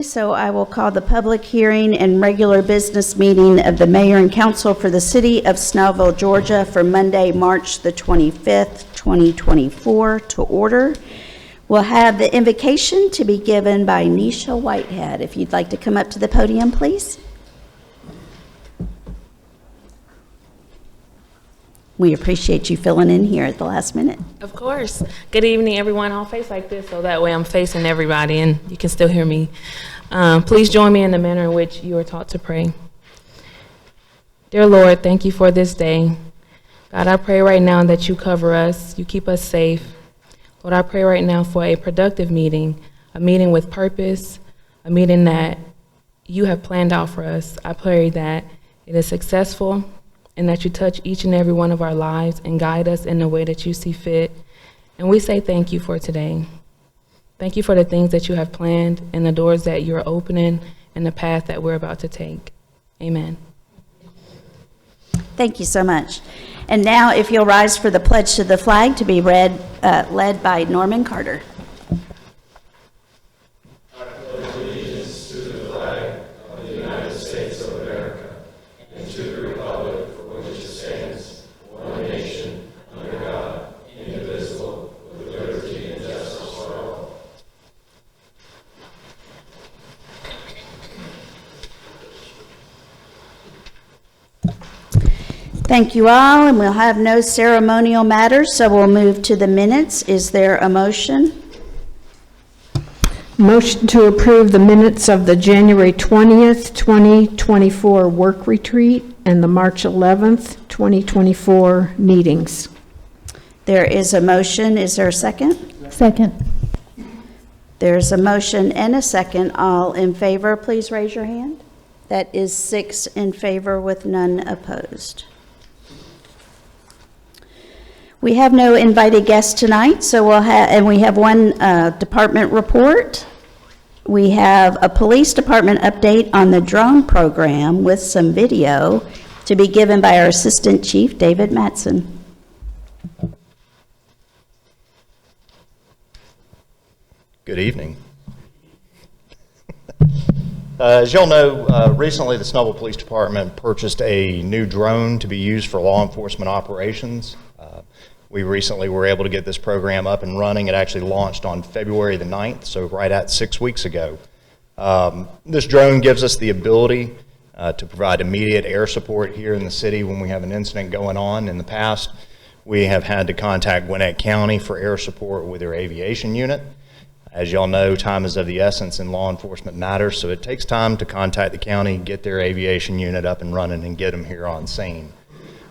So I will call the public hearing and regular business meeting of the mayor and council for the city of Snellville, Georgia for Monday, March the 25th, 2024 to order. We'll have the invocation to be given by Nisha Whitehead. If you'd like to come up to the podium, please. We appreciate you filling in here at the last minute. Of course. Good evening, everyone. I'll face like this so that way I'm facing everybody and you can still hear me. Please join me in the manner in which you are taught to pray. Dear Lord, thank you for this day. God, I pray right now that you cover us, you keep us safe. Lord, I pray right now for a productive meeting, a meeting with purpose, a meeting that you have planned out for us. I pray that it is successful and that you touch each and every one of our lives and guide us in the way that you see fit. And we say thank you for today. Thank you for the things that you have planned and the doors that you're opening and the path that we're about to take. Amen. Thank you so much. And now if you'll rise for the pledge to the flag to be read, led by Norman Carter. Thank you all, and we'll have no ceremonial matters, so we'll move to the minutes. Is there a motion? Motion to approve the minutes of the January 20th, 2024 work retreat and the March 11th, 2024 meetings. There is a motion. Is there a second? Second. There's a motion and a second. All in favor, please raise your hand. That is 6 in favor with none opposed. We have no invited guests tonight, so we have one department report. We have a police department update on the drone program with some video to be given by our Assistant Chief, David Mattson. Good evening. As y'all know, recently the Snellville Police Department purchased a new drone to be used for law enforcement operations. We recently were able to get this program up and running. It actually launched on February the 9th, so right at 6 weeks ago. This drone gives us the ability to provide immediate air support here in the city when we have an incident going on. In the past, we have had to contact Gwinnett County for air support with their aviation unit. As y'all know, time is of the essence in law enforcement matters, so it takes time to contact the county, get their aviation unit up and running, and get them here on scene.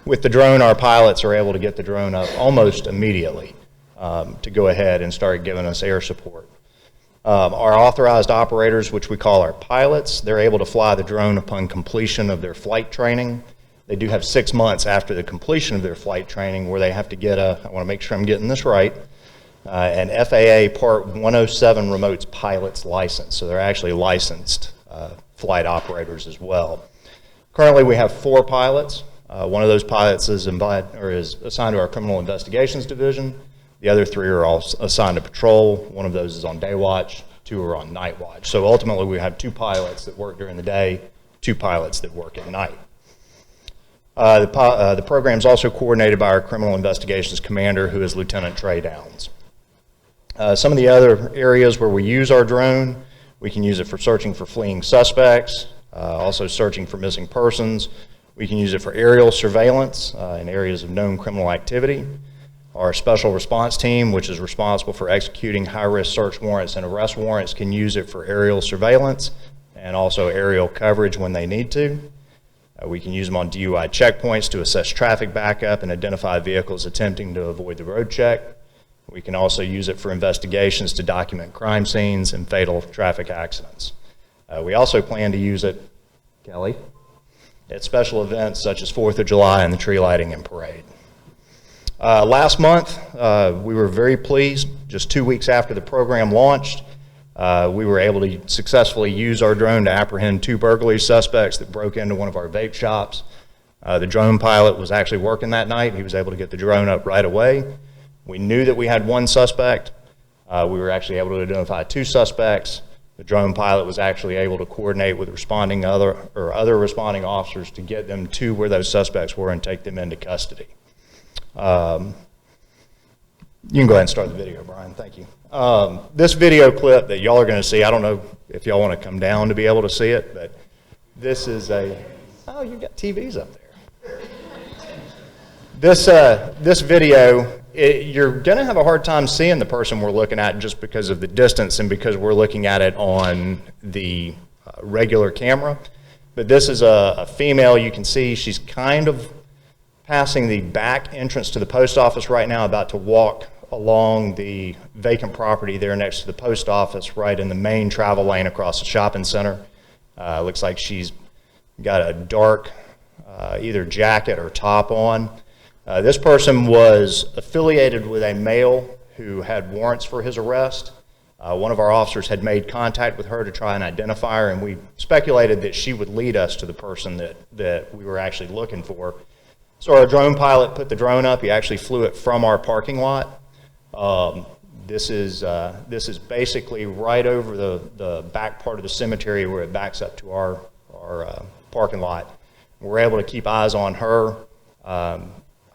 With the drone, our pilots are able to get the drone up almost immediately to go ahead and start giving us air support. Our authorized operators, which we call our pilots, they're able to fly the drone upon completion of their flight training. They do have 6 months after the completion of their flight training where they have to get I want to make sure I'm getting this right, an FAA Part 107 remote pilot's license. So they're actually licensed flight operators as well. Currently we have 4 pilots. One of those pilots is assigned to our criminal investigations division. The other 3 are all assigned to patrol. One of those is on day watch, 2 are on night watch. So ultimately we have 2 pilots that work during the day, 2 pilots that work at night. The program is also coordinated by our criminal investigations commander, who is Lieutenant Trey Downs. Some of the other areas where we use our drone, we can use it for searching for fleeing suspects, also searching for missing persons. We can use it for aerial surveillance in areas of known criminal activity. Our special response team, which is responsible for executing high-risk search warrants and arrest warrants, can use it for aerial surveillance and also aerial coverage when they need to. We can use them on DUI checkpoints to assess traffic backup and identify vehicles attempting to avoid the road check. We can also use it for investigations to document crime scenes and fatal traffic accidents. We also plan to use it, Kelly, at special events such as 4th of July and the tree lighting and parade. Last month, we were very pleased. Just 2 weeks after the program launched, we were able to successfully use our drone to apprehend 2 burglary suspects that broke into one of our vape shops. The drone pilot was actually working that night. He was able to get the drone up right away. We knew that we had 1 suspect. We were actually able to identify 2 suspects. The drone pilot was actually able to coordinate with other responding officers to get them to where those suspects were and take them into custody. You can go ahead and start the video, Brian. Thank you. This video clip that y'all are going to see, I don't know if y'all want to come down to be able to see it, but this is oh, you've got TVs up there. This video, you're going to have a hard time seeing the person we're looking at just because of the distance and because we're looking at it on the regular camera. But this is a female. You can see she's kind of passing the back entrance to the post office right now, about to walk along the vacant property there next to the post office, right in the main travel lane across the shopping center. Looks like she's got a dark either jacket or top on. This person was affiliated with a male who had warrants for his arrest. One of our officers had made contact with her to try and identify her, and we speculated that she would lead us to the person that we were actually looking for. So our drone pilot put the drone up. He actually flew it from our parking lot. This is basically right over the back part of the cemetery where it backs up to our parking lot. We're able to keep eyes on her,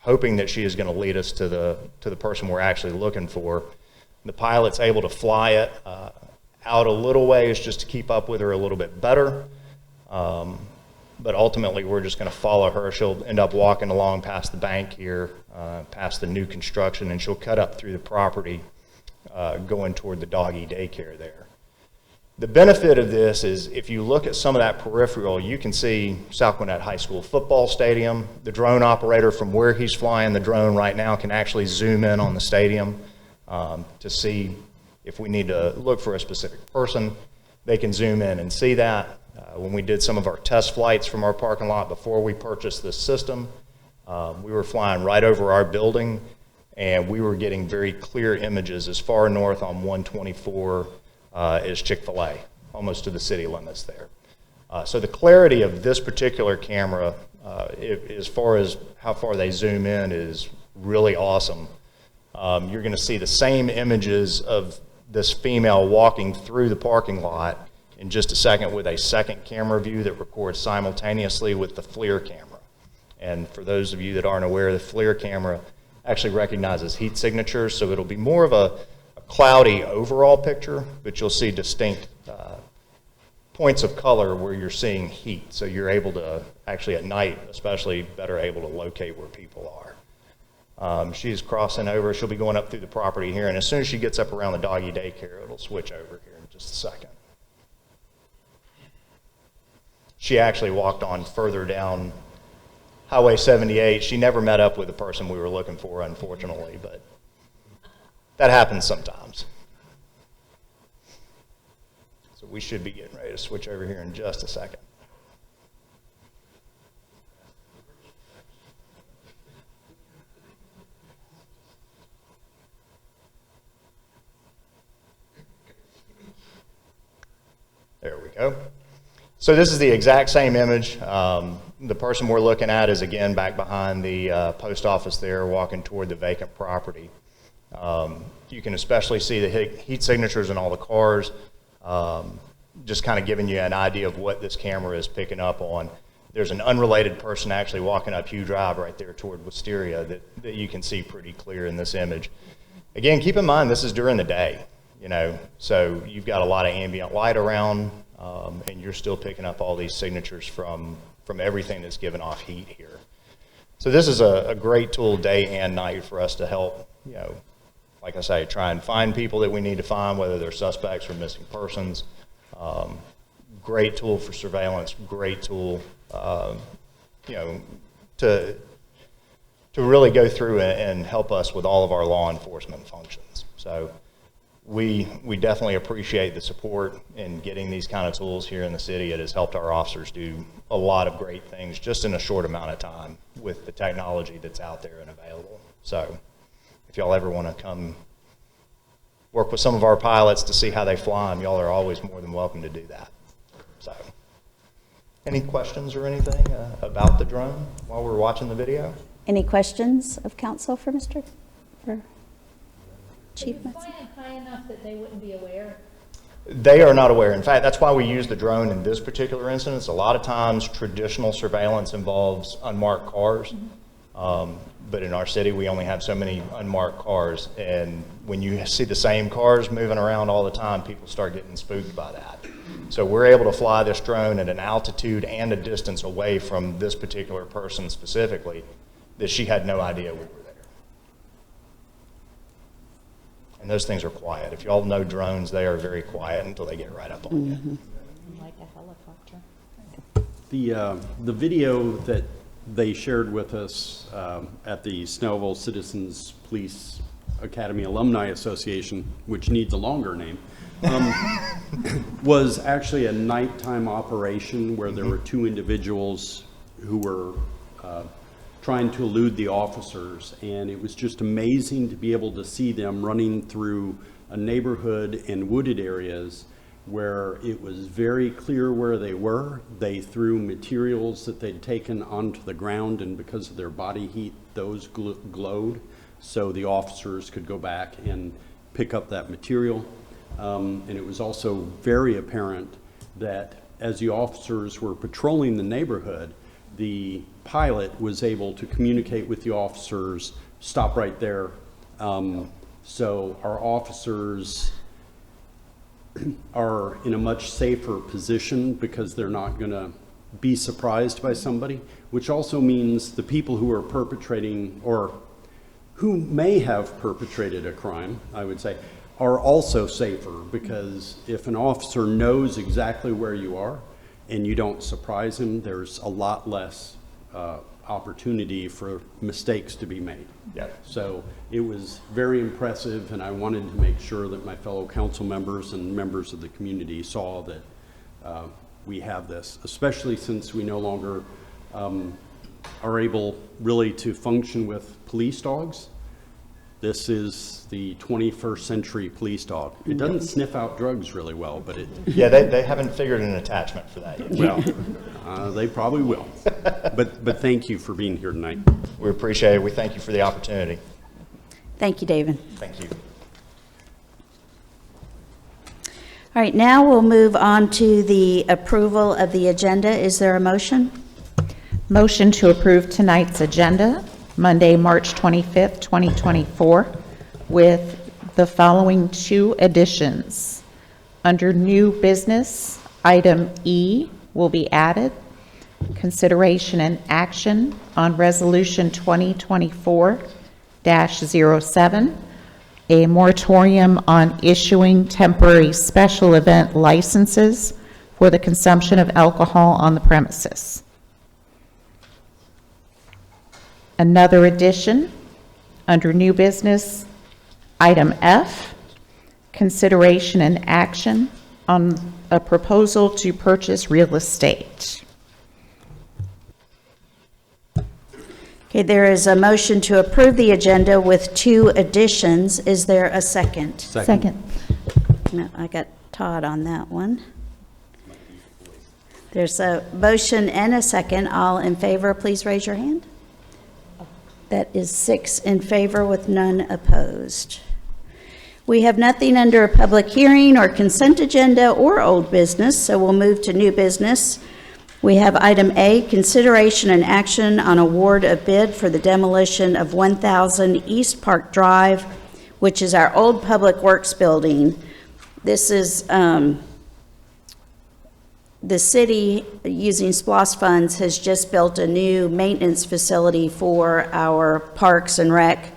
hoping that she is going to lead us to the person we're actually looking for. The pilot's able to fly it out a little ways just to keep up with her a little bit better. But ultimately, we're just going to follow her. She'll end up walking along past the bank here, past the new construction, and she'll cut up through the property going toward the doggy daycare there. The benefit of this is if you look at some of that peripheral, you can see South Gwinnett High School football stadium. The drone operator from where he's flying the drone right now can actually zoom in on the stadium to see if we need to look for a specific person. They can zoom in and see that. When we did some of our test flights from our parking lot before we purchased this system, we were flying right over our building, and we were getting very clear images as far north on 124 as Chick-fil-A, almost to the city limits there. So the clarity of this particular camera, as far as how far they zoom in, is really awesome. You're going to see the same images of this female walking through the parking lot in just a second with a second camera view that records simultaneously with the FLIR camera. And for those of you that aren't aware, the FLIR camera actually recognizes heat signatures, so it'll be more of a cloudy overall picture, but you'll see distinct points of color where you're seeing heat. So you're able to, actually at night especially, better able to locate where people are. She's crossing over. She'll be going up through the property here, and as soon as she gets up around the doggy daycare, it'll switch over here in just a second. She actually walked on further down Highway 78. She never met up with the person we were looking for, unfortunately, but that happens sometimes. So we should be getting ready to switch over here in just a second. There we go. So this is the exact same image. The person we're looking at is again back behind the post office there, walking toward the vacant property. You can especially see the heat signatures in all the cars, just kind of giving you an idea of what this camera is picking up on. There's an unrelated person actually walking up Hugh Drive right there toward Wisteria that you can see pretty clear in this image. Again, keep in mind this is during the day, so you've got a lot of ambient light around, and you're still picking up all these signatures from everything that's giving off heat here. So this is a great tool day and night for us to help, like I say, try and find people that we need to find, whether they're suspects or missing persons. Great tool for surveillance, great tool, to really go through and help us with all of our law enforcement functions. So we definitely appreciate the support in getting these kind of tools here in the city. It has helped our officers do a lot of great things just in a short amount of time with the technology that's out there and available. So if y'all ever want to come work with some of our pilots to see how they fly them, y'all are always more than welcome to do that. So any questions or anything about the drone while we're watching the video? Any questions of council for Chief Is the Metz? flying high enough that they wouldn't be aware? They are not aware. In fact, that's why we use the drone in this particular instance. A lot of times, traditional surveillance involves unmarked cars. But in our city, we only have so many unmarked cars. And when you see the same cars moving around all the time, people start getting spooked by that. So we're able to fly this drone at an altitude and a distance away from this particular person specifically that she had no idea we were there. And those things are quiet. If you all know drones, they are very quiet until they get right up on you. Like a helicopter. The video that they shared with us at the Snellville Citizens Police Academy Alumni Association, which needs a longer name, was actually a nighttime operation where there were two individuals who were trying to elude the officers, and it was just amazing to be able to see them running through a neighborhood in wooded areas where it was very clear where they were. They threw materials that they'd taken onto the ground, and because of their body heat, those glowed, so the officers could go back and pick up that material. And it was also very apparent that as the officers were patrolling the neighborhood, the pilot was able to communicate with the officers, stop right there. So our officers are in a much safer position because they're not going to be surprised by somebody, which also means the people who are perpetrating or who may have perpetrated a crime, I would say, are also safer, because if an officer knows exactly where you are and you don't surprise him, there's a lot less opportunity for mistakes to be made. Yeah. So it was very impressive, and I wanted to make sure that my fellow council members and members of the community saw that we have this, especially since we no longer are able really to function with police dogs. This is the 21st century police dog. It doesn't sniff out drugs really well, but it... Yeah, they haven't figured an attachment for that yet. Well, they probably will. But thank you for being here tonight. We appreciate it. We thank you for the opportunity. Thank you, David. Thank you. All right, now we'll move on to the approval of the agenda. Is there a motion? Motion to approve tonight's agenda, Monday, March 25th, 2024, with the following two additions. Under new business, item E will be added. Consideration and action on Resolution 2024-07, a moratorium on issuing temporary special event licenses for the consumption of alcohol on the premises. Another addition, under new business, item F, consideration and action on a proposal to purchase real estate. Okay, there is a motion to approve the agenda with two additions. Is there a second? Second. No, I got Todd on that one. There's a motion and a second. All in favor, please raise your hand. That is 6 in favor with none opposed. We have nothing under a public hearing or consent agenda or old business, so we'll move to new business. We have item A, consideration and action on award of bid for the demolition of 1000 East Park Drive, which is our old Public Works building. This is the city, using SPLOST funds, has just built a new maintenance facility for our parks and rec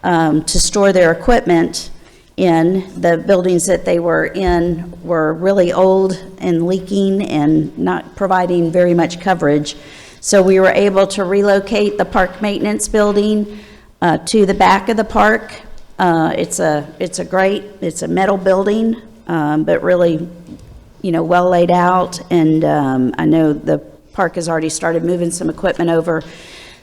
to store their equipment in. The buildings that they were in were really old and leaking and not providing very much coverage. So we were able to relocate the park maintenance building to the back of the park. It's a metal building, but really, well laid out, and I know the park has already started moving some equipment over.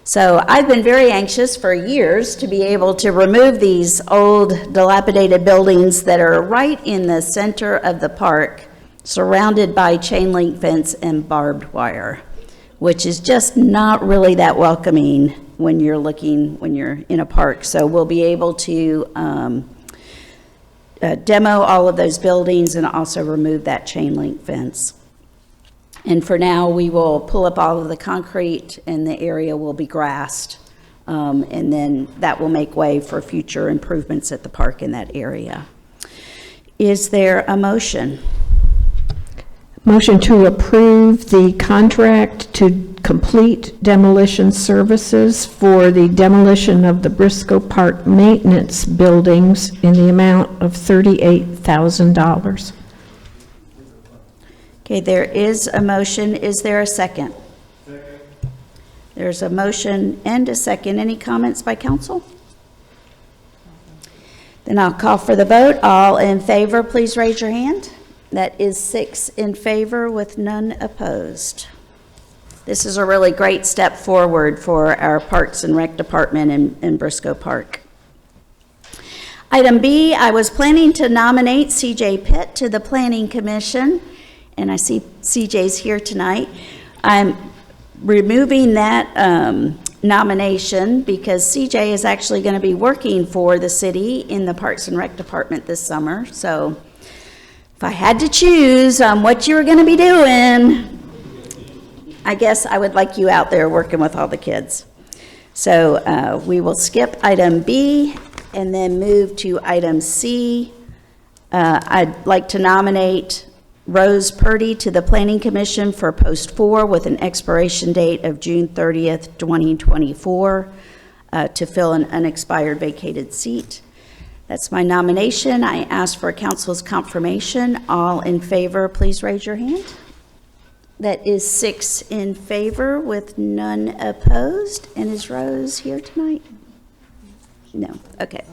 So I've been very anxious for years to be able to remove these old dilapidated buildings that are right in the center of the park, surrounded by chain link fence and barbed wire, which is just not really that welcoming when you're in a park. So we'll be able to demo all of those buildings and also remove that chain link fence. And for now, we will pull up all of the concrete and the area will be grassed. And then that will make way for future improvements at the park in that area. Is there a motion? Motion to approve the contract to complete demolition services for the demolition of the Briscoe Park maintenance buildings in the amount of $38,000. Okay, there is a motion. Is there a second? Second. There's a motion and a second. Any comments by council? Then I'll call for the vote. All in favor, please raise your hand. That is 6 in favor with none opposed. This is a really great step forward for our Parks and Rec Department in Briscoe Park. Item B, I was planning to nominate CJ Pitt to the Planning Commission, and I see CJ's here tonight. I'm removing that nomination because CJ is actually going to be working for the city in the Parks and Rec Department this summer. So if I had to choose what you were going to be doing, I guess I would like you out there working with all the kids. So we will skip item B and then move to item C. I'd like to nominate Rose Purdy to the Planning Commission for Post 4 with an expiration date of June 30th, 2024 to fill an unexpired vacated seat. That's my nomination. I ask for council's confirmation. All in favor, please raise your hand. That is 6 in favor with none opposed. And is Rose here tonight? No. Okay.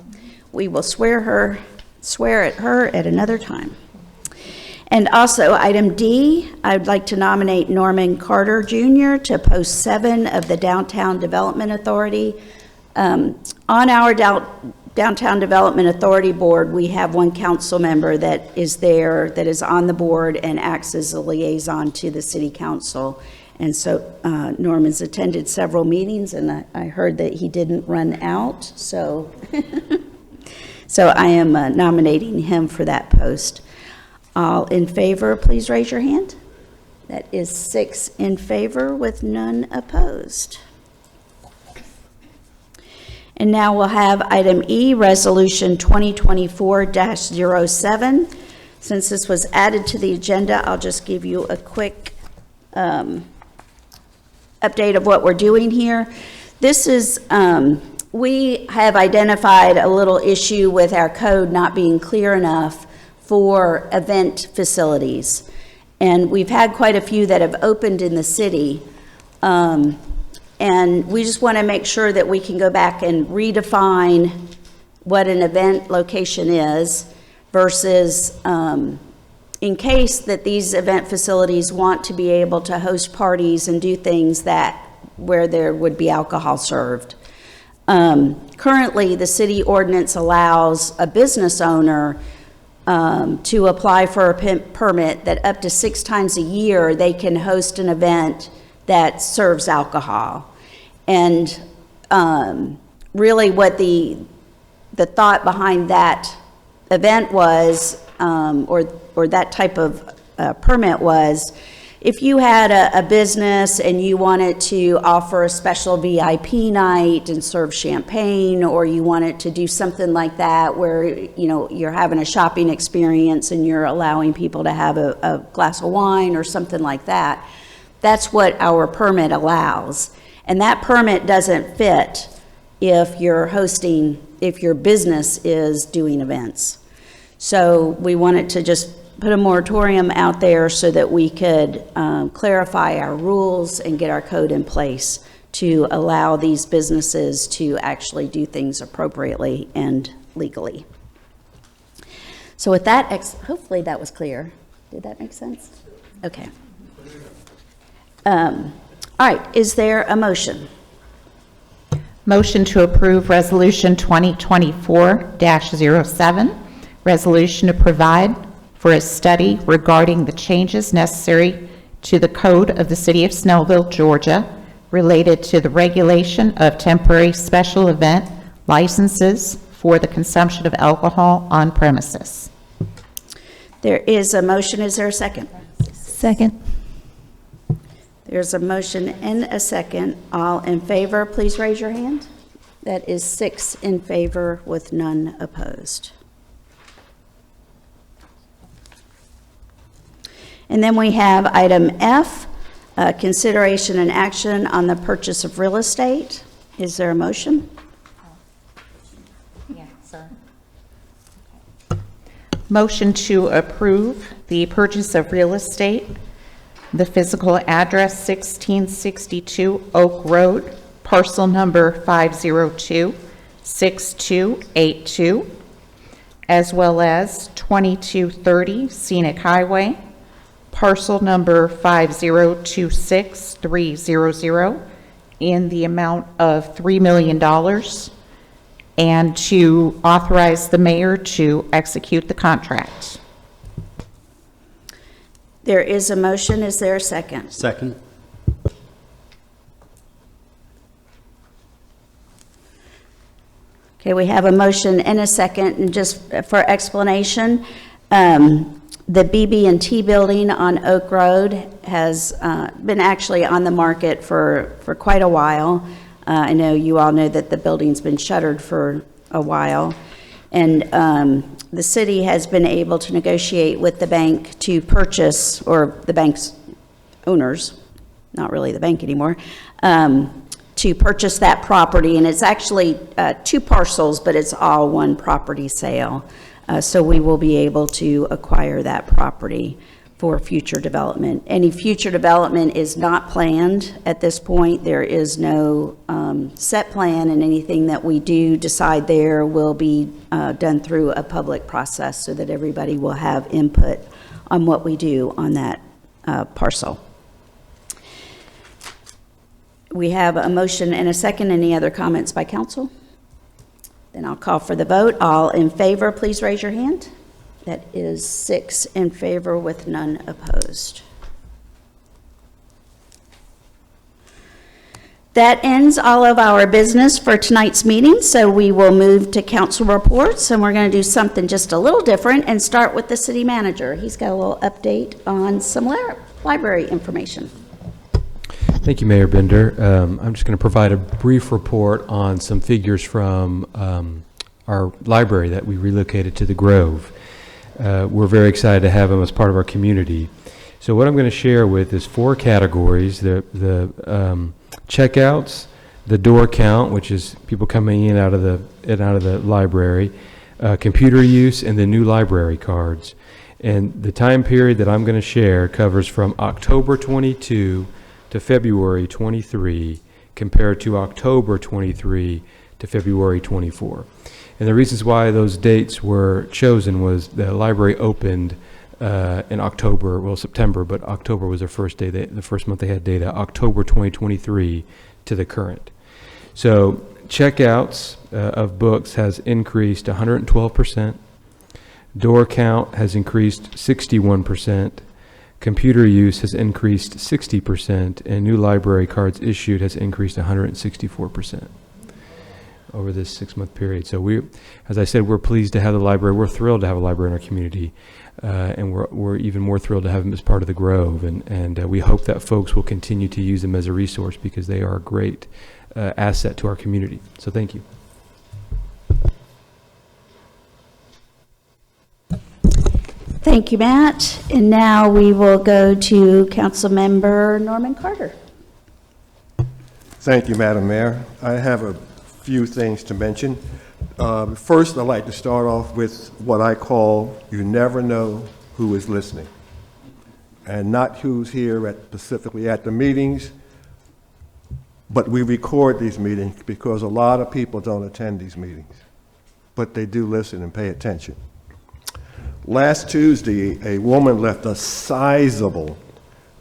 We will swear at her at another time. And also, item D, I'd like to nominate Norman Carter Jr. to post 7 of the Downtown Development Authority. On our Downtown Development Authority board, we have one council member that is there, that is on the board and acts as a liaison to the city council. And so Norman's attended several meetings, and I heard that he didn't run out. So, so I am nominating him for that post. All in favor, please raise your hand. That is 6 in favor with none opposed. And now we'll have item E, Resolution 2024-07. Since this was added to the agenda, I'll just give you a quick update of what we're doing here. This is, we have identified a little issue with our code not being clear enough for event facilities. And we've had quite a few that have opened in the city. And we just want to make sure that we can go back and redefine what an event location is versus in case that these event facilities want to be able to host parties and do things that where there would be alcohol served. Currently, the city ordinance allows a business owner to apply for a permit that up to 6 times a year they can host an event that serves alcohol. And really what the thought behind that event was, or that type of permit was, if you had a business and you wanted to offer a special VIP night and serve champagne, or you wanted to do something like that where, you know, you're having a shopping experience and you're allowing people to have a glass of wine or something like that, that's what our permit allows. And that permit doesn't fit if you're hosting, if your business is doing events. So we wanted to just put a moratorium out there so that we could clarify our rules and get our code in place to allow these businesses to actually do things appropriately and legally. So with that, hopefully that was clear. Did that make sense? Okay. All right, is there a motion? Motion to approve Resolution 2024-07, resolution to provide for a study regarding the changes necessary to the code of the City of Snellville, Georgia, related to the regulation of temporary special event licenses for the consumption of alcohol on premises. There is a motion. Is there a second? Second. There's a motion and a second. All in favor, please raise your hand. That is 6 in favor with none opposed. And then we have item F, consideration and action on the purchase of real estate. Is there a motion? Yeah, sir. Motion to approve the purchase of real estate, the physical address 1662 Oak Road, parcel number 502-6282, as well as 2230 Scenic Highway, parcel number 5026300, in the amount of $3 million, and to authorize the mayor to execute the contract. There is a motion. Is there a second? Second. Okay, we have a motion and a second, and just for explanation, the BB&T building on Oak Road has been actually on the market for quite a while. I know you all know that the building's been shuttered for a while, and the city has been able to negotiate with the bank to purchase, or the bank's owners, not really the bank anymore, to purchase that property, and it's actually 2 parcels, but it's all one property sale. So we will be able to acquire that property for future development. Any future development is not planned at this point. There is no set plan, and anything that we do decide there will be done through a public process so that everybody will have input on what we do on that parcel. We have a motion and a second. Any other comments by council? Then I'll call for the vote. All in favor, please raise your hand. That is 6 in favor with none opposed. That ends all of our business for tonight's meeting, so we will move to council reports, and we're going to do something just a little different and start with the city manager. He's got a little update on some library information. Thank you, Mayor Bender. I'm just going to provide a brief report on some figures from our library that we relocated to the Grove. We're very excited to have them as part of our community. So what I'm going to share with is 4 categories: the checkouts, the door count, which is people coming in out of the library, computer use, and the new library cards. And the time period that I'm going to share covers from October 22 to February 23, compared to October 23 to February 24. And the reasons why those dates were chosen was the library opened in October, well, September, but October was their first day, the first month they had data, October 2023 to the current. So checkouts of books has increased 112%, door count has increased 61%, computer use has increased 60%, and new library cards issued has increased 164% over this 6-month period. So we, as I said, we're pleased to have the library. We're thrilled to have a library in our community, and we're even more thrilled to have them as part of the Grove. And we hope that folks will continue to use them as a resource because they are a great asset to our community. So thank you. Thank you, Matt. And now we will go to Councilmember Norman Carter. Thank you, Madam Mayor. I have a few things to mention. First, I'd like to start off with what I call you never know who is listening, and not who's here specifically at the meetings, but we record these meetings because a lot of people don't attend these meetings, but they do listen and pay attention. Last Tuesday, a woman left a sizable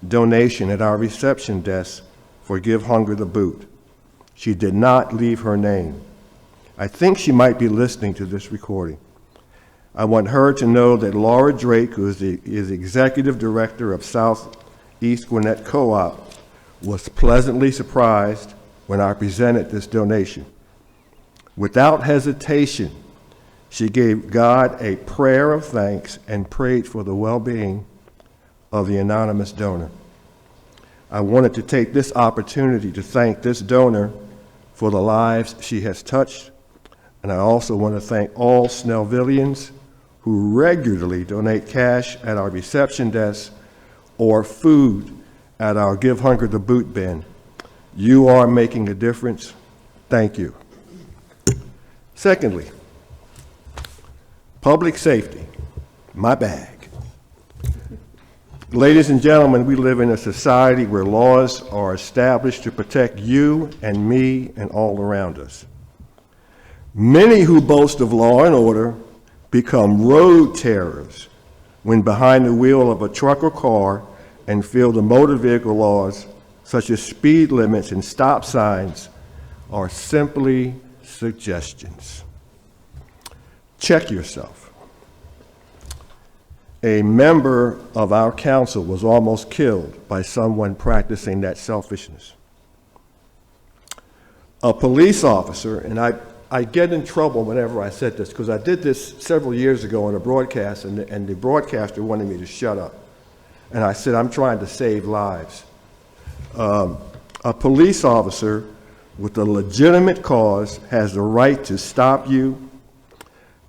donation at our reception desk for Give Hunger the Boot. She did not leave her name. I think she might be listening to this recording. I want her to know that Laura Drake, who is the executive director of Southeast Gwinnett Co-op, was pleasantly surprised when I presented this donation. Without hesitation, She gave God a prayer of thanks and prayed for the well-being of the anonymous donor. I wanted to take this opportunity to thank this donor for the lives she has touched, and I also want to thank all Snellvillians who regularly donate cash at our reception desk or food at our Give Hunger the Boot bin. You are making a difference. Thank you. Secondly, public safety, my bag. Ladies and gentlemen, we live in a society where laws are established to protect you and me and all around us. Many who boast of law and order become road terrors when behind the wheel of a truck or car and feel the motor vehicle laws, such as speed limits and stop signs, are simply suggestions. Check yourself. A member of our council was almost killed by someone practicing that selfishness. A police officer, and I get in trouble whenever I said this, because I did this several years ago on a broadcast, and the broadcaster wanted me to shut up. And I said, I'm trying to save lives. A police officer with a legitimate cause has the right to stop you,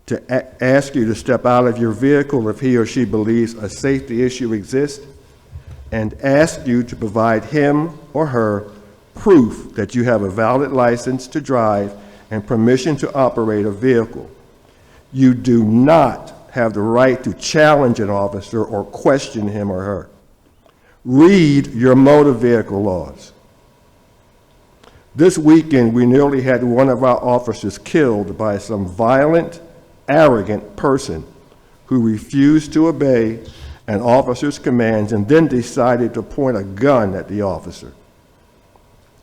to ask you to step out of your vehicle if he or she believes a safety issue exists, and ask you to provide him or her proof that you have a valid license to drive and permission to operate a vehicle. You do not have the right to challenge an officer or question him or her. Read your motor vehicle laws. This weekend, we nearly had one of our officers killed by some violent, arrogant person who refused to obey an officer's commands and then decided to point a gun at the officer.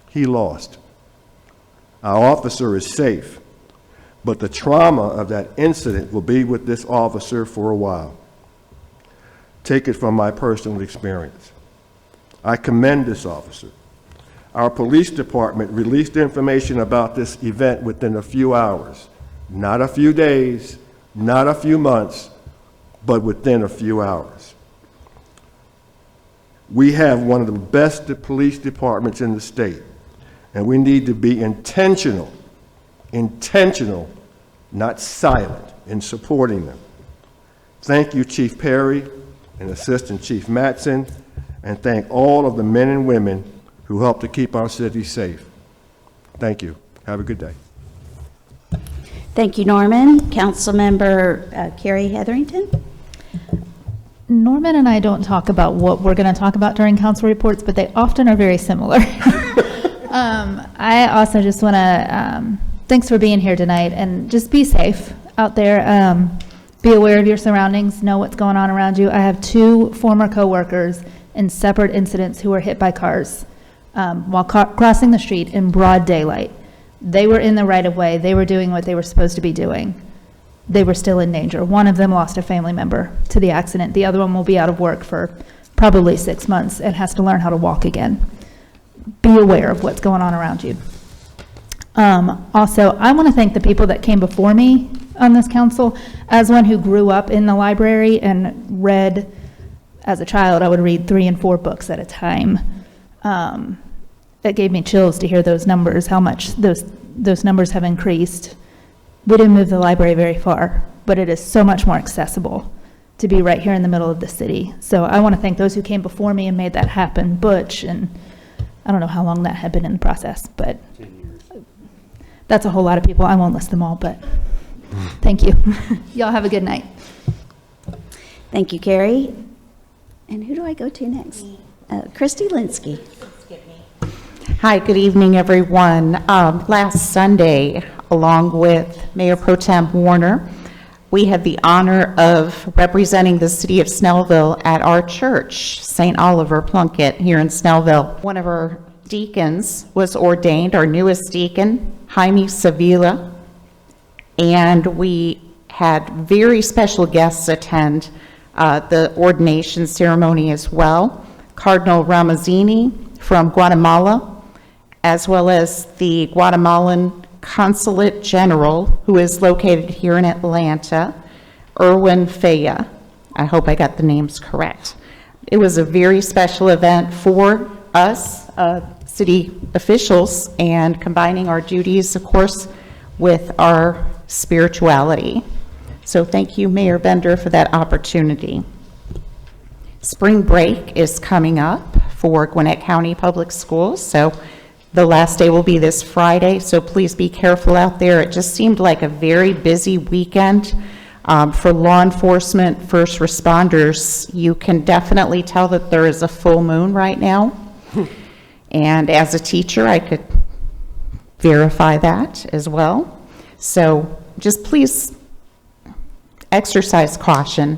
He lost. Our officer is safe, but the trauma of that incident will be with this officer for a while. Take it from my personal experience. I commend this officer. Our police department released information about this event within a few hours. Not a few days, not a few months, but within a few hours. We have one of the best police departments in the state, and we need to be intentional, not silent, in supporting them. Thank you, Chief Perry and Assistant Chief Matson, and thank all of the men and women who help to keep our city safe. Thank you. Have a good day. Thank you, Norman. Councilmember Carrie Hetherington. Norman and I don't talk about what we're going to talk about during council reports, but they often are very similar. I also just want to, thanks for being here tonight, and just be safe out there. Be aware of your surroundings, know what's going on around you. I have 2 former coworkers in separate incidents who were hit by cars while crossing the street in broad daylight. They were in the right of way. They were doing what they were supposed to be doing. They were still in danger. One of them lost a family member to the accident. The other one will be out of work for probably 6 months and has to learn how to walk again. Be aware of what's going on around you. Also, I want to thank the people that came before me on this council. As one who grew up in the library and read, as a child, I would read 3 and 4 books at a time. That gave me chills to hear those numbers, how much those numbers have increased. We didn't move the library very far, but it is so much more accessible to be right here in the middle of the city. So I want to thank those who came before me and made that happen. Butch, and I don't know how long that had been in the process, but 10 years. That's a whole lot of people. I won't list them all, but thank you. Y'all have a good night. Thank you, Carrie. And who do I go to next? Christy Linsky. Hi, good evening, everyone. Last Sunday, along with Mayor Pro Tem Warner, we had the honor of representing the city of Snellville at our church, St. Oliver Plunkett, here in Snellville. One of our deacons was ordained, our newest deacon, Jaime Sevilla, and we had very special guests attend the ordination ceremony as well. Cardinal Ramazzini from Guatemala, as well as the Guatemalan Consulate General, who is located here in Atlanta, Erwin Faya. I hope I got the names correct. It was a very special event for us, city officials, and combining our duties, of course, with our spirituality. So thank you, Mayor Bender, for that opportunity. Spring break is coming up for Gwinnett County Public Schools, so the last day will be this Friday, so please be careful out there. It just seemed like a very busy weekend for law enforcement, first responders. You can definitely tell that there is a full moon right now. And as a teacher, I could verify that as well. So just please exercise caution.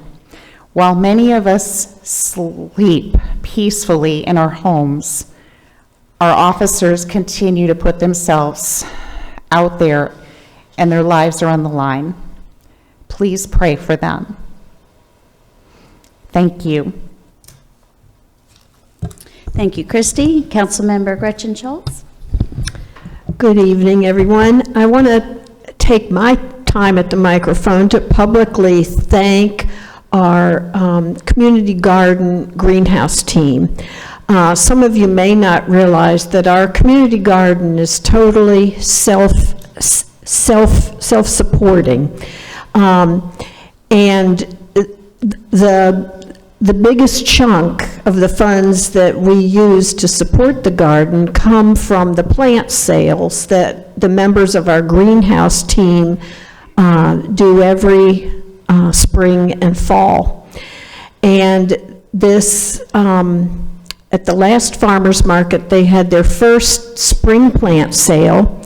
While many of us sleep peacefully in our homes, our officers continue to put themselves out there and their lives are on the line. Please pray for them. Thank you. Thank you, Christy. Councilmember Gretchen Schultz. Good evening, everyone. I want to take my time at the microphone to publicly thank our community garden greenhouse team. Some of you may not realize that our community garden is totally self-supporting. And the biggest chunk of the funds that we use to support the garden come from the plant sales that the members of our greenhouse team do every spring and fall. And this, at the last farmer's market, they had their first spring plant sale.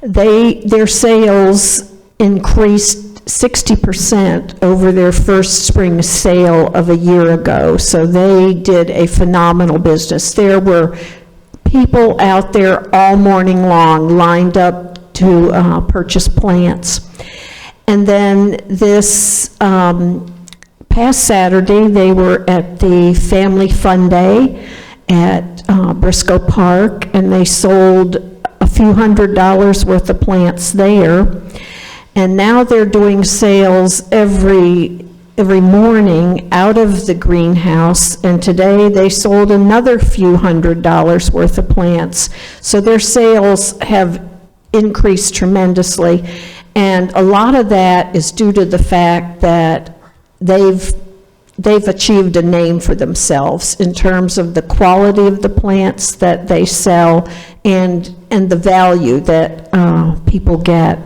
Their sales increased 60% over their first spring sale of a year ago. So they did a phenomenal business. There were people out there all morning long lined up to purchase plants. And then this past Saturday, they were at the Family Fun Day at Briscoe Park, and they sold a few $100s worth of plants there. And now they're doing sales every morning out of the greenhouse, and today they sold another few $100s worth of plants. So their sales have increased tremendously, and a lot of that is due to the fact that they've achieved a name for themselves in terms of the quality of the plants that they sell and the value that people get.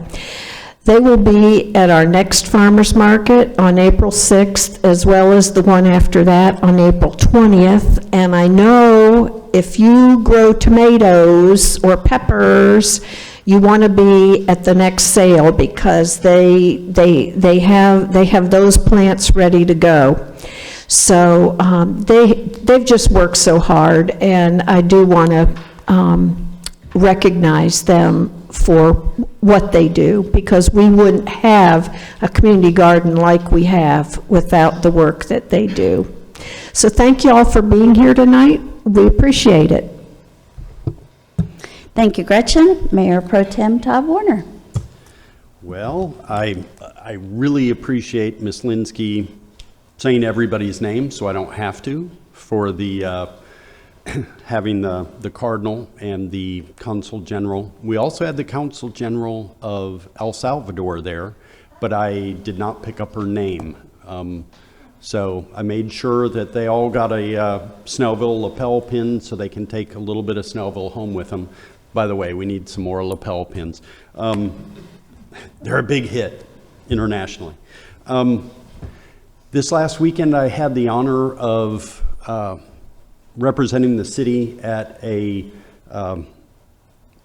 They will be at our next farmers market on April 6th, as well as the one after that on April 20th. And I know if you grow tomatoes or peppers, you want to be at the next sale because they have those plants ready to go. So they've just worked so hard, and I do want to recognize them for what they do, because we wouldn't have a community garden like we have without the work that they do. So thank you all for being here tonight. We appreciate it. Thank you, Gretchen. Mayor Pro Tem Todd Warner. Well, I really appreciate Ms. Linsky saying everybody's name so I don't have to, for the having the Cardinal and the Consul General. We also had the Consul General of El Salvador there, but I did not pick up her name. So I made sure that they all got a Snellville lapel pin so they can take a little bit of Snellville home with them. By the way, we need some more lapel pins. They're a big hit internationally. This last weekend I had the honor of representing the city at a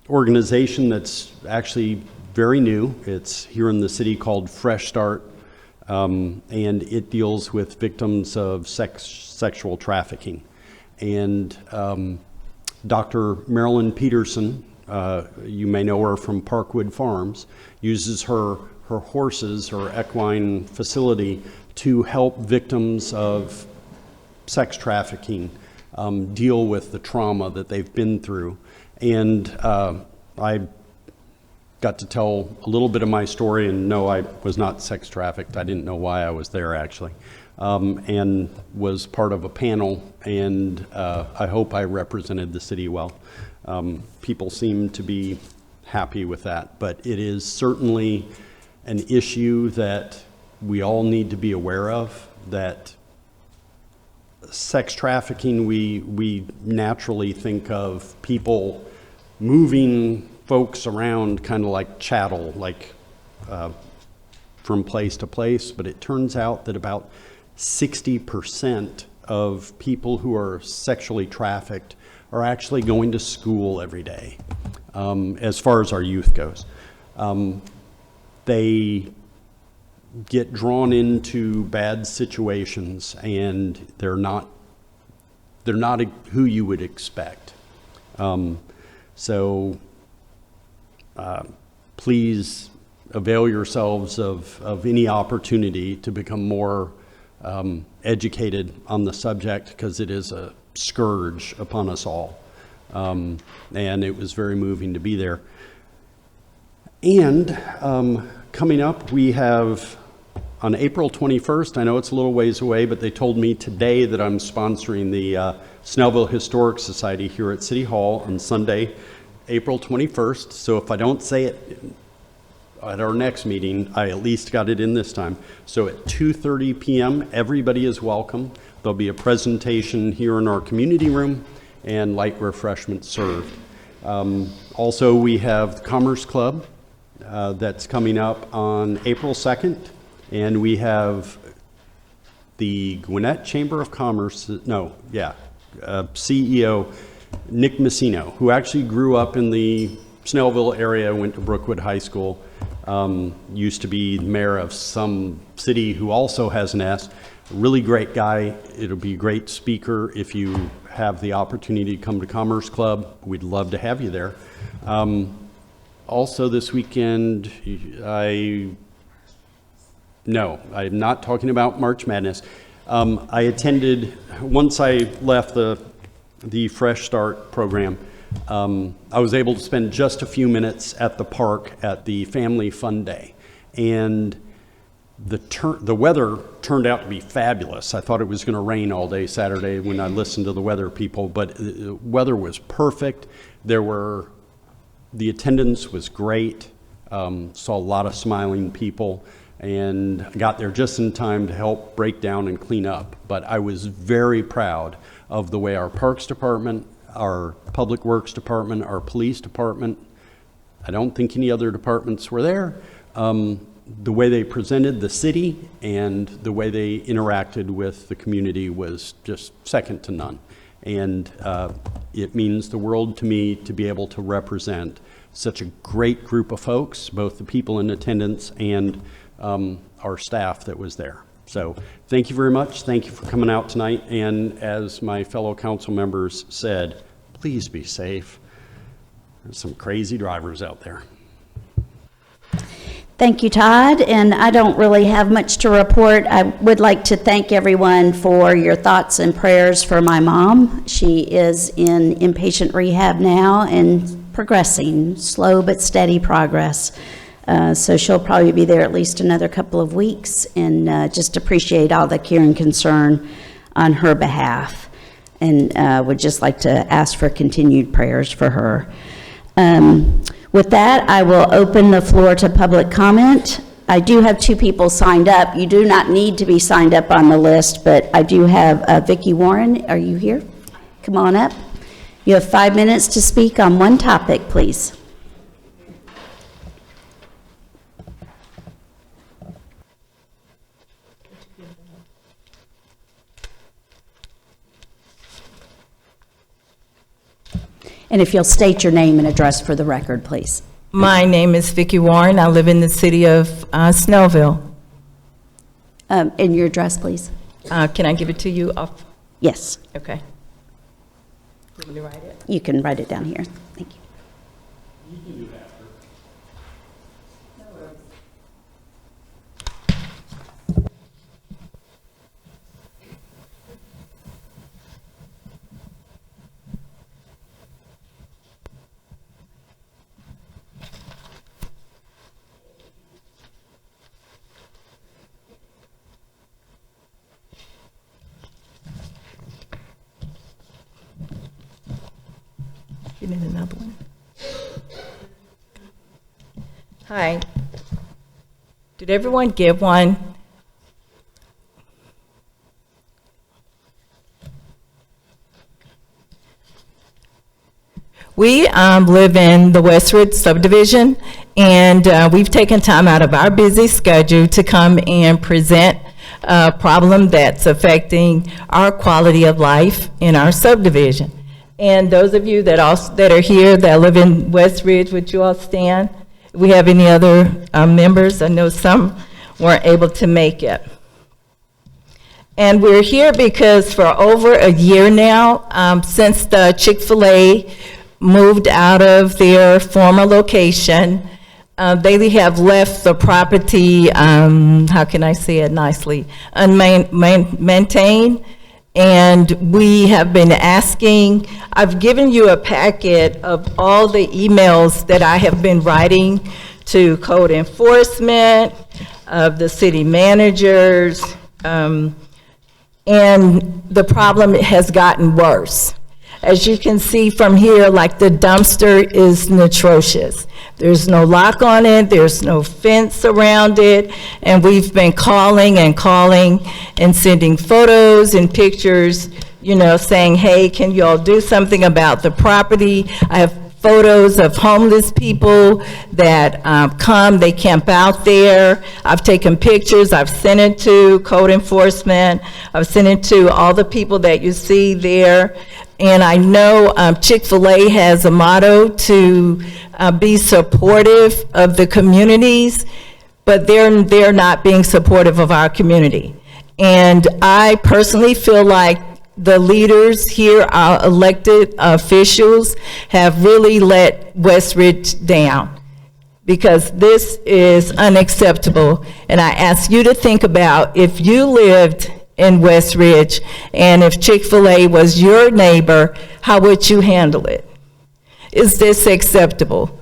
organization that's actually very new. It's here in the city called Fresh Start, and it deals with victims of sexual trafficking. And Dr. Marilyn Peterson, you may know her from Parkwood Farms, uses her horses, her equine facility, to help victims of sex trafficking deal with the trauma that they've been through. And I got to tell a little bit of my story, and no, I was not sex trafficked. I didn't know why I was there, actually, and was part of a panel, and I hope I represented the city well. People seem to be happy with that, but it is certainly an issue that we all need to be aware of, that sex trafficking, we naturally think of people moving folks around kind of like chattel, like from place to place, but it turns out that about 60% of people who are sexually trafficked are actually going to school every day, as far as our youth goes. They get drawn into bad situations, and they're not who you would expect. Please avail yourselves of any opportunity to become more educated on the subject, because it is a scourge upon us all. And it was very moving to be there. And coming up, we have on April 21st, I know it's a little ways away, but they told me today that I'm sponsoring the Snellville Historic Society here at City Hall on Sunday, April 21st. So if I don't say it at our next meeting, I at least got it in this time. So at 2:30 p.m., everybody is welcome. There'll be a presentation here in our community room and light refreshments served. Also, we have the Commerce Club that's coming up on April 2nd. And we have the Gwinnett Chamber of Commerce, CEO Nick Messino, who actually grew up in the Snellville area, went to Brookwood High School, used to be mayor of some city who also has an S. Really great guy. It'll be a great speaker. If you have the opportunity to come to Commerce Club, we'd love to have you there. Also this weekend, No, I'm not talking about March Madness. I attended, once I left the Fresh Start program, I was able to spend just a few minutes at the park at the Family Fun Day. And the weather turned out to be fabulous. I thought it was going to rain all day Saturday when I listened to the weather people, but the weather was perfect. The attendance was great. Saw a lot of smiling people, and got there just in time to help break down and clean up. But I was very proud of the way our Parks Department, our Public Works Department, our Police Department, I don't think any other departments were there, the way they presented the city and the way they interacted with the community was just second to none. And it means the world to me to be able to represent such a great group of folks, both the people in attendance and our staff that was there. So thank you very much. Thank you for coming out tonight. And as my fellow council members said, please be safe. There's some crazy drivers out there. Thank you, Todd. And I don't really have much to report. I would like to thank everyone for your thoughts and prayers for my mom. She is in inpatient rehab now and progressing, slow but steady progress. So she'll probably be there at least another couple of weeks, and just appreciate all the care and concern on her behalf, and would just like to ask for continued prayers for her. With that, I will open the floor to public comment. I do have two people signed up. You do not need to be signed up on the list, but I do have Vicki Warren. Are you here? Come on up. You have 5 minutes to speak on one topic, please. And if you'll state your name and address for the record, please. My name is Vicki Warren. I live in the city of Snellville. And your address, please. Can I give it to you off? Yes. Okay. You want me to write it? You can write it down here. Thank you. You can do that. You need another one. Hi. Did everyone get one? We live in the Westwood subdivision, and we've taken time out of our busy schedule to come and present a problem that's affecting our quality of life in our subdivision. And those of you that are here that live in West Ridge, would you all stand? If we have any other members, I know some weren't able to make it. And we're here because for over a year now, since the Chick-fil-A moved out of their former location, they have left the property, how can I say it nicely, unmaintained. And we have been asking, I've given you a packet of all the emails that I have been writing to code enforcement, of the city managers, and the problem has gotten worse. As you can see from here, like the dumpster is atrocious. There's no lock on it, there's no fence around it, and we've been calling and sending photos and pictures, you know, saying, hey, can you all do something about the property? I have photos of homeless people that come, they camp out there. I've taken pictures, I've sent it to code enforcement, I've sent it to all the people that you see there. And I know Chick-fil-A has a motto to be supportive of the communities, but they're not being supportive of our community. And I personally feel like the leaders here, our elected officials, have really let West Ridge down, because this is unacceptable. And I ask you to think about, if you lived in West Ridge, and if Chick-fil-A was your neighbor, how would you handle it? Is this acceptable?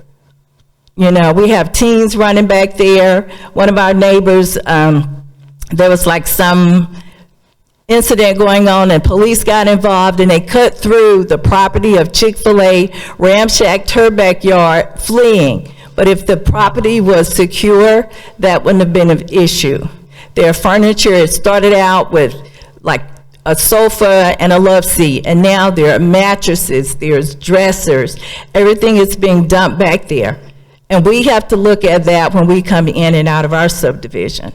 You know, we have teens running back there. One of our neighbors, there was like some incident going on and police got involved and they cut through the property of Chick-fil-A, ramshacked her backyard, fleeing. But if the property was secure, that wouldn't have been an issue. Their furniture, it started out with like a sofa and a love seat, and now there are mattresses, there's dressers, everything is being dumped back there. And we have to look at that when we come in and out of our subdivision.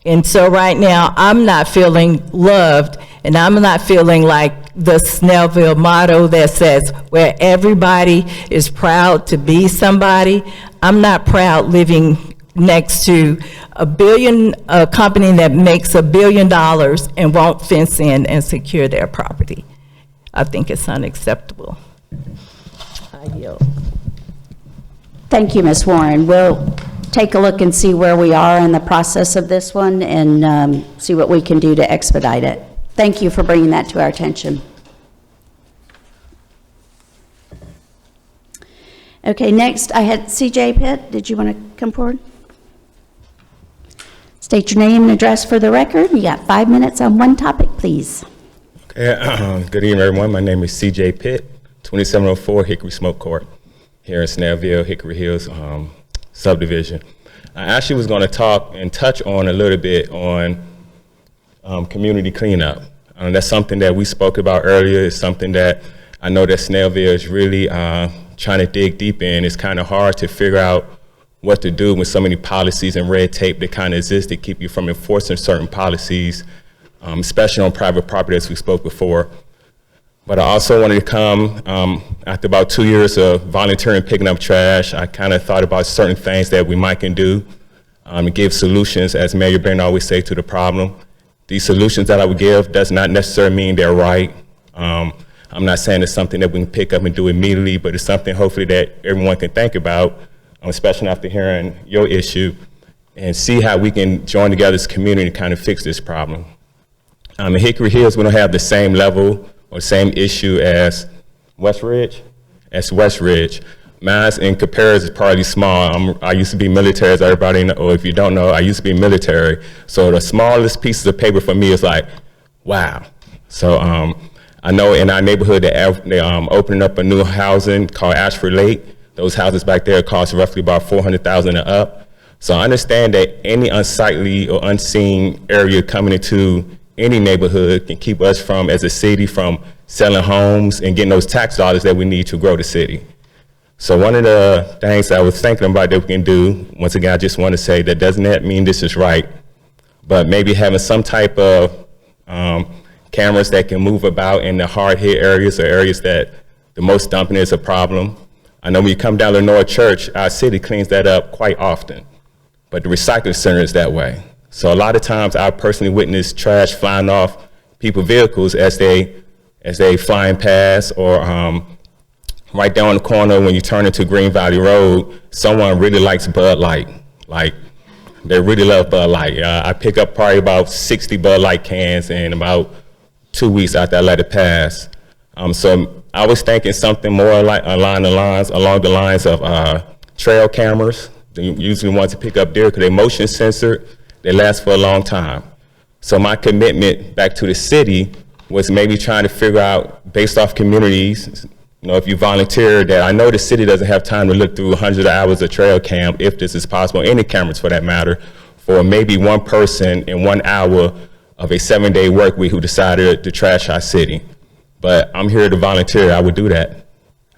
And so right now, I'm not feeling loved, and I'm not feeling like the Snellville motto that says, where everybody is proud to be somebody. I'm not proud living next to a company that makes $1 billion and won't fence in and secure their property. I think it's unacceptable. I yield. Thank you, Ms. Warren. We'll take a look and see where we are in the process of this one and see what we can do to expedite it. Thank you for bringing that to our attention. Okay, next I had CJ Pitt. Did you want to come forward? State your name and address for the record. You got 5 minutes on one topic, please. Okay, good evening, everyone. My name is CJ Pitt, 2704 Hickory Smoke Court here in Snellville, Hickory Hills subdivision. I actually was going to talk and touch on a little bit on community cleanup. That's something that we spoke about earlier. It's something that I know that Snellville is really trying to dig deep in. It's kind of hard to figure out what to do with so many policies and red tape that kind of exist to keep you from enforcing certain policies, especially on private property, as we spoke before. But I also wanted to come, after about 2 years of volunteering picking up trash, I kind of thought about certain things that we might can do and give solutions, as Mayor Bain always say, to the problem. These solutions that I would give does not necessarily mean they're right. I'm not saying it's something that we can pick up and do immediately, but it's something hopefully that everyone can think about, especially after hearing your issue, and see how we can join together as a community to kind of fix this problem. In Hickory Hills, we don't have the same level or same issue as West Ridge. Mine, in comparison, is probably small. I used to be military, as everybody know, or if you don't know, I used to be military. So the smallest pieces of paper for me is like, wow. So I know in our neighborhood, they're opening up a new housing called Ashford Lake. Those houses back there cost roughly about $400,000 and up. So I understand that any unsightly or unseen area coming into any neighborhood can keep us from, as a city, from selling homes and getting those tax dollars that we need to grow the city. So one of the things I was thinking about that we can do, once again, I just want to say that doesn't that mean this is right, but maybe having some type of cameras that can move about in the hard-hit areas or areas that the most dumping is a problem. I know when you come down to North Church, our city cleans that up quite often, but the recycling center is that way. So a lot of times I personally witness trash flying off people's vehicles as they flying past, or right down the corner when you turn into Green Valley Road, someone really likes Bud Light. Like, they really love Bud Light. I pick up probably about 60 Bud Light cans in about 2 weeks after I let it pass. So I was thinking something more like along the lines of trail cameras. They're usually ones to pick up deer because they're motion censored. They last for a long time. So my commitment back to the city was maybe trying to figure out, based off communities, you know, if you volunteer, that I know the city doesn't have time to look through hundreds of hours of trail cam, if this is possible, any cameras for that matter, for maybe one person in 1 hour of a 7-day work week who decided to trash our city. But I'm here to volunteer. I would do that.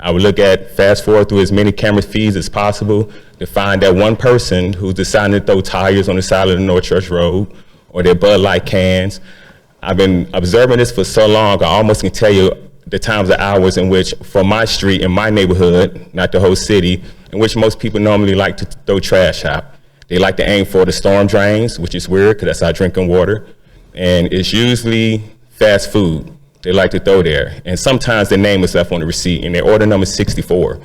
I would look at, fast forward through as many camera feeds as possible to find that one person who's deciding to throw tires on the side of the North Church Road or their Bud Light cans. I've been observing this for so long, I almost can tell you the times and hours in which, for my street, in my neighborhood, not the whole city, in which most people normally like to throw trash out. They like to aim for the storm drains, which is weird because that's our drinking water. And it's usually fast food they like to throw there. And sometimes the name is left on the receipt and their order number is 64.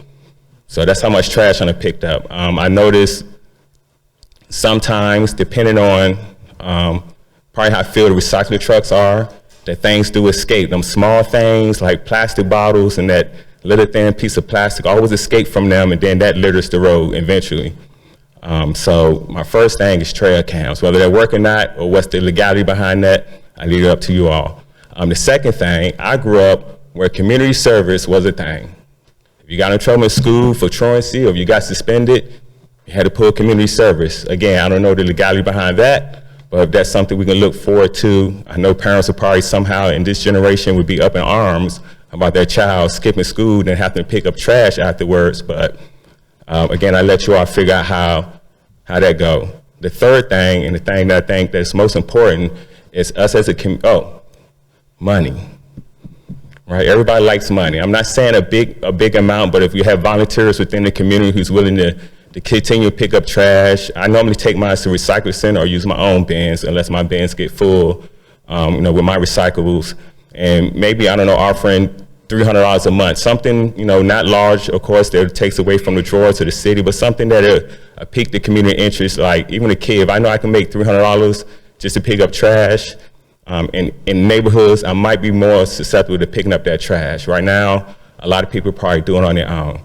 So that's how much trash I picked up. I noticed sometimes, depending on probably how filled the recycling trucks are, that things do escape. Them small things like plastic bottles and that little thin piece of plastic always escape from them, and then that litters the road eventually. So my first thing is trail cams. Whether they work or not, or what's the legality behind that, I leave it up to you all. The second thing, I grew up where community service was a thing. If you got in trouble in school for truancy, or if you got suspended, you had to pull community service. Again, I don't know the legality behind that, but if that's something we can look forward to, I know parents will probably somehow in this generation would be up in arms about their child skipping school and having to pick up trash afterwards. But again, I let you all figure out how that go. The third thing, and the thing that I think that's most important, is us as a money. Right? Everybody likes money. I'm not saying a big amount, but if you have volunteers within the community who's willing to continue to pick up trash, I normally take mine to recycling center or use my own bins unless my bins get full, you know, with my recyclables. And maybe, I don't know, offering $300 a month, something, you know, not large, of course, that takes away from the drawers to the city, but something that pique the community interest. Like even a kid, if I know I can make $300 just to pick up trash, in neighborhoods, I might be more susceptible to picking up that trash. Right now, a lot of people are probably doing it on their own.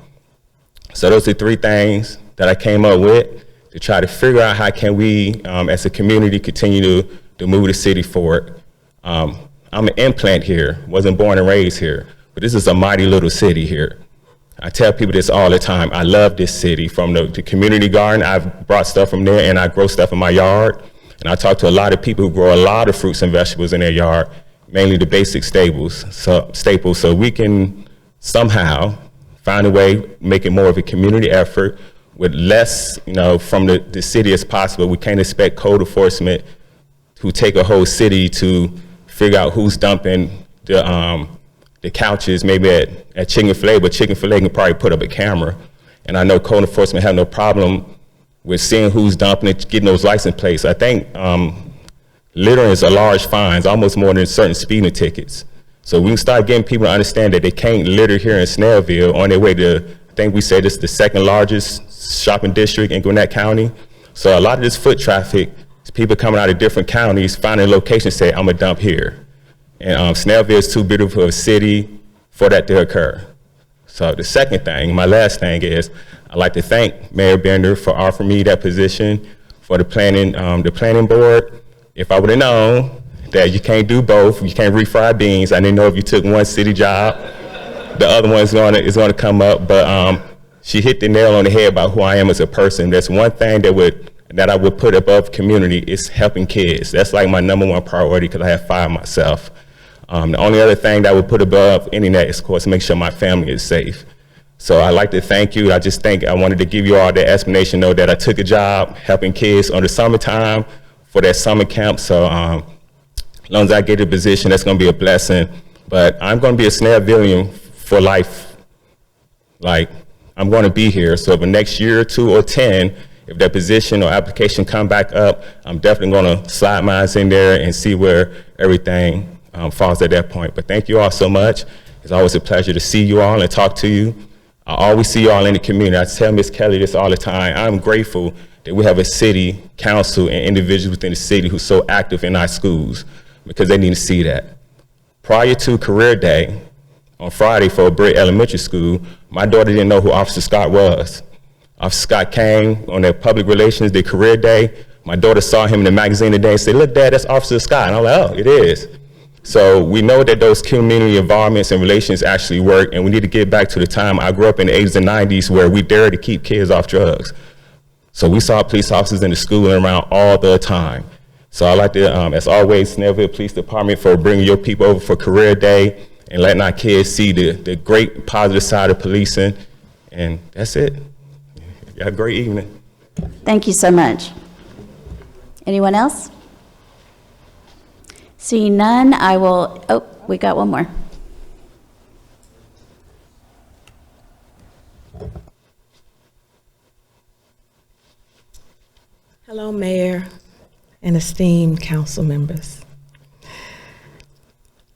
So those are three things that I came up with to try to figure out how can we, as a community, continue to move the city forward. I'm an implant here, wasn't born and raised here, but this is a mighty little city here. I tell people this all the time. I love this city. From the community garden, I've brought stuff from there, and I grow stuff in my yard. And I talk to a lot of people who grow a lot of fruits and vegetables in their yard, mainly the basic staples. So we can somehow find a way, make it more of a community effort with less, you know, from the city as possible. We can't expect code enforcement who take a whole city to figure out who's dumping the couches, maybe at Chick-fil-A, but Chick-fil-A can probably put up a camera. And I know code enforcement have no problem with seeing who's dumping it, getting those license plates. I think littering is a large fine, almost more than certain speeding tickets. So we can start getting people to understand that they can't litter here in Snellville on their way to, I think we say this is the second largest shopping district in Gwinnett County. So a lot of this foot traffic is people coming out of different counties, finding a location, say, I'm gonna dump here. And Snellville is too beautiful a city for that to occur. So the second thing, my last thing is, I'd like to thank Mayor Bender for offering me that position for the planning board. If I would have known that you can't do both. You can't refry beans. I didn't know if you took one city job, the other one is gonna come up. But she hit the nail on the head about who I am as a person. That's one thing that I would put above community is helping kids. That's like my #1 priority because I have 5 myself. The only other thing that I would put above any of that is, of course, make sure my family is safe. So I'd like to thank you. I wanted to give you all the explanation, though, that I took a job helping kids on the summertime for that summer camp. So as long as I get a position, that's going to be a blessing. But I'm going to be a Snellvillian for life. Like, I'm going to be here. So if the next year or 2 or 10, if that position or application come back up, I'm definitely going to slide mine in there and see where everything falls at that point. But thank you all so much. It's always a pleasure to see you all and talk to you. I always see you all in the community. I tell Ms. Kelly this all the time. I'm grateful that we have a city council and individuals within the city who's so active in our schools, because they need to see that. Prior to career day on Friday for Britt Elementary School, my daughter didn't know who Officer Scott was. Officer Scott came on their public relations, their career day. My daughter saw him in the magazine today and said, "Look, Dad, that's Officer Scott." And I'm like, "Oh, it is." So we know that those community involvements and relations actually work, and we need to get back to the time I grew up in the 80s and 90s where we dared to keep kids off drugs. So we saw police officers in the school and around all the time. So I'd like to, as always, Snellville Police Department for bringing your people over for career day and letting our kids see the great positive side of policing. And that's it. You have a great evening. Thank you so much. Anyone else? Seeing none, I will, oh, we got one more. Hello, Mayor and esteemed council members.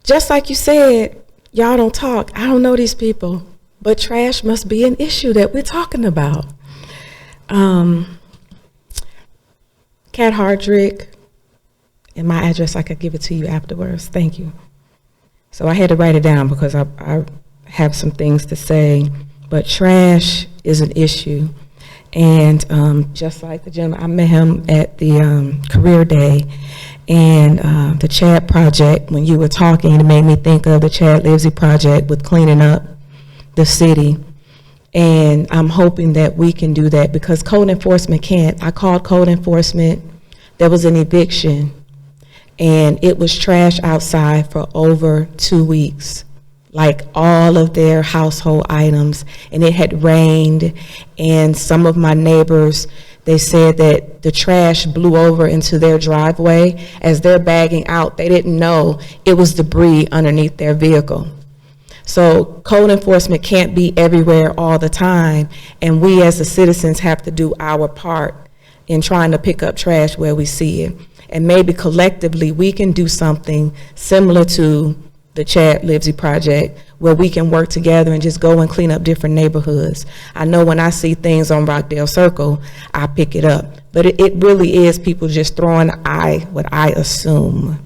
Just like you said, y'all don't talk. I don't know these people, but trash must be an issue that we're talking about. Kat Hardrick, and my address, I could give it to you afterwards. Thank you. So I had to write it down because I have some things to say, but trash is an issue. And just like the gentleman, I met him at the career day, and the Chad Project, when you were talking, it made me think of the Chad Livesey Project with cleaning up the city. And I'm hoping that we can do that because code enforcement can't. I called code enforcement. There was an eviction, and it was trash outside for over 2 weeks, like all of their household items. And it had rained, and some of my neighbors, they said that the trash blew over into their driveway. As they're bagging out, they didn't know it was debris underneath their vehicle. So code enforcement can't be everywhere all the time, and we as the citizens have to do our part in trying to pick up trash where we see it. And maybe collectively we can do something similar to the Chad Livesey Project, where we can work together and just go and clean up different neighborhoods. I know when I see things on Rockdale Circle, I pick it up. But it really is people just throwing, what I assume,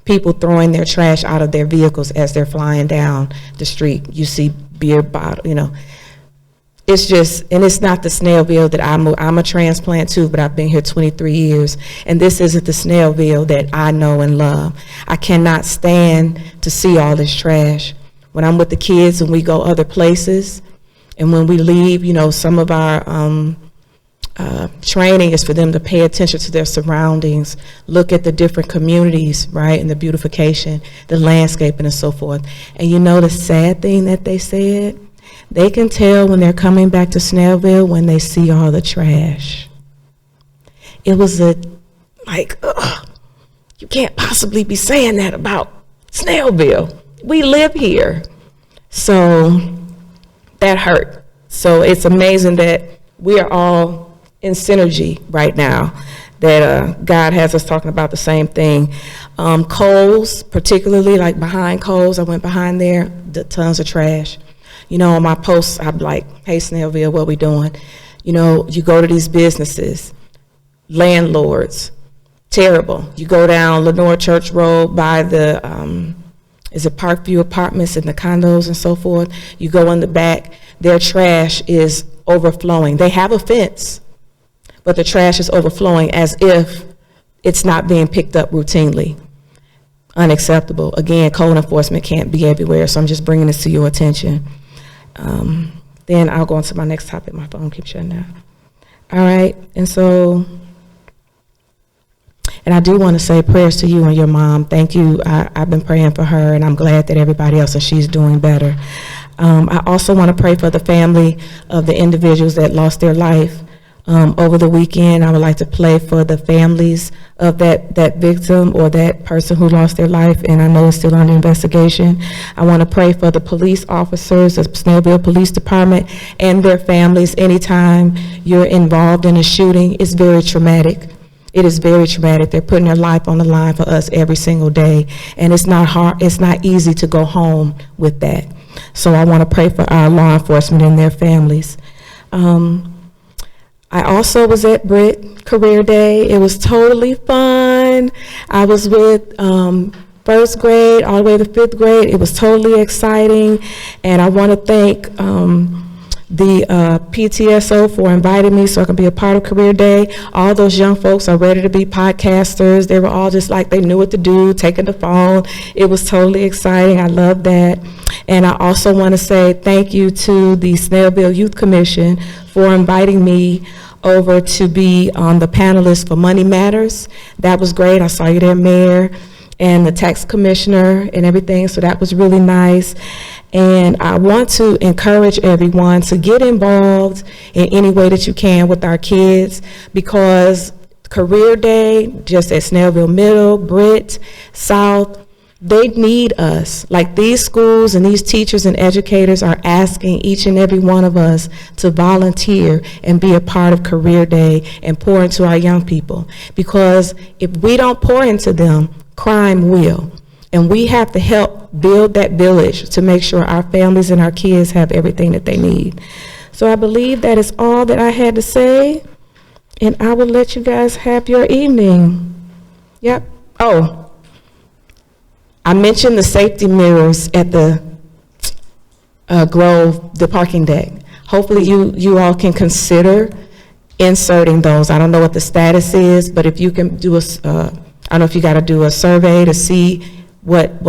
people throwing their trash out of their vehicles as they're flying down the street. You see beer bottle, you know. It's just, and it's not the Snellville that I'm a transplant too, but I've been here 23 years, and this isn't the Snellville that I know and love. I cannot stand to see all this trash. When I'm with the kids and we go other places, and when we leave, you know, some of our training is for them to pay attention to their surroundings, look at the different communities, right, and the beautification, the landscaping and so forth. And you know the sad thing that they said? They can tell when they're coming back to Snellville when they see all the trash. It was like, ugh, you can't possibly be saying that about Snellville. We live here. So that hurt. So it's amazing that we are all in synergy right now, that God has us talking about the same thing. Coles, particularly like behind Coles, I went behind there, tons of trash. You know, on my posts, I'm like, hey, Snellville, what we doing? You know, you go to these businesses, landlords, terrible. You go down Lenore Church Road by the, is it Parkview Apartments and the condos and so forth? You go in the back, their trash is overflowing. They have a fence, but the trash is overflowing as if it's not being picked up routinely. unacceptable. Again, code enforcement can't be everywhere, so I'm just bringing this to your attention. Then I'll go on to my next topic. My phone keeps shutting down. All right, and I do want to say prayers to you and your mom. Thank you. I've been praying for her, and I'm glad that everybody else and she's doing better. I also want to pray for the family of the individuals that lost their life over the weekend. I would like to pray for the families of that victim or that person who lost their life, and I know it's still under investigation. I want to pray for the police officers of Snellville Police Department and their families. Anytime you're involved in a shooting, it's very traumatic. It is very traumatic. They're putting their life on the line for us every single day, and it's not hard. It's not easy to go home with that. So I want to pray for our law enforcement and their families. I also was at Brit Career Day. It was totally fun. I was with first grade all the way to fifth grade. It was totally exciting, and I want to thank the PTSO for inviting me so I can be a part of Career Day. All those young folks are ready to be podcasters. They were all just like they knew what to do, taking the phone. It was totally exciting. I love that. And I also want to say thank you to the Snellville Youth Commission for inviting me over to be on the panelist for Money Matters. That was great. I saw you there, Mayor, and the tax commissioner and everything, so that was really nice. And I want to encourage everyone to get involved in any way that you can with our kids, because Career Day, just at Snellville Middle, Britt, South, they need us. Like, these schools and these teachers and educators are asking each and every one of us to volunteer and be a part of Career Day and pour into our young people. Because if we don't pour into them, crime will. And we have to help build that village to make sure our families and our kids have everything that they need. So I believe that is all that I had to say, and I will let you guys have your evening. Yep. Oh, I mentioned the safety mirrors at the Grove, the parking deck. Hopefully you all can consider inserting those. I don't know what the status is, but if you can do I don't know if you got to do a survey to see what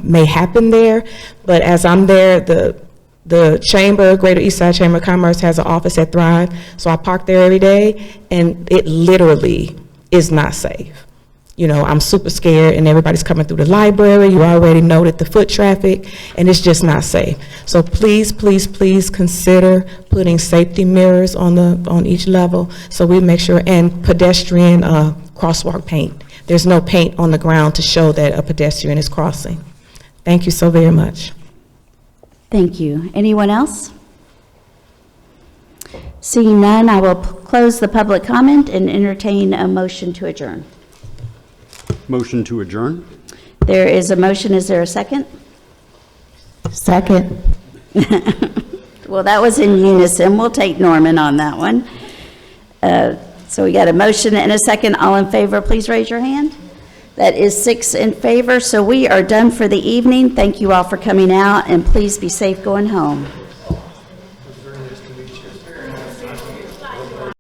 may happen there. But as I'm there, the chamber, Greater Eastside Chamber of Commerce, has an office at Thrive, so I park there every day, and it literally is not safe. You know, I'm super scared, and everybody's coming through the library. You already noted the foot traffic, and it's just not safe. So please, please, please consider putting safety mirrors on each level, so we make sure, and pedestrian crosswalk paint. There's no paint on the ground to show that a pedestrian is crossing. Thank you so very much. Thank you. Anyone else? Seeing none, I will close the public comment and entertain a motion to adjourn. Motion to adjourn? There is a motion. Is there a second? Second. Well, that was in unison. We'll take Norman on that one. So we got a motion and a second. All in favor, please raise your hand. That is 6 in favor. So we are done for the evening. Thank you all for coming out, and please be safe going home.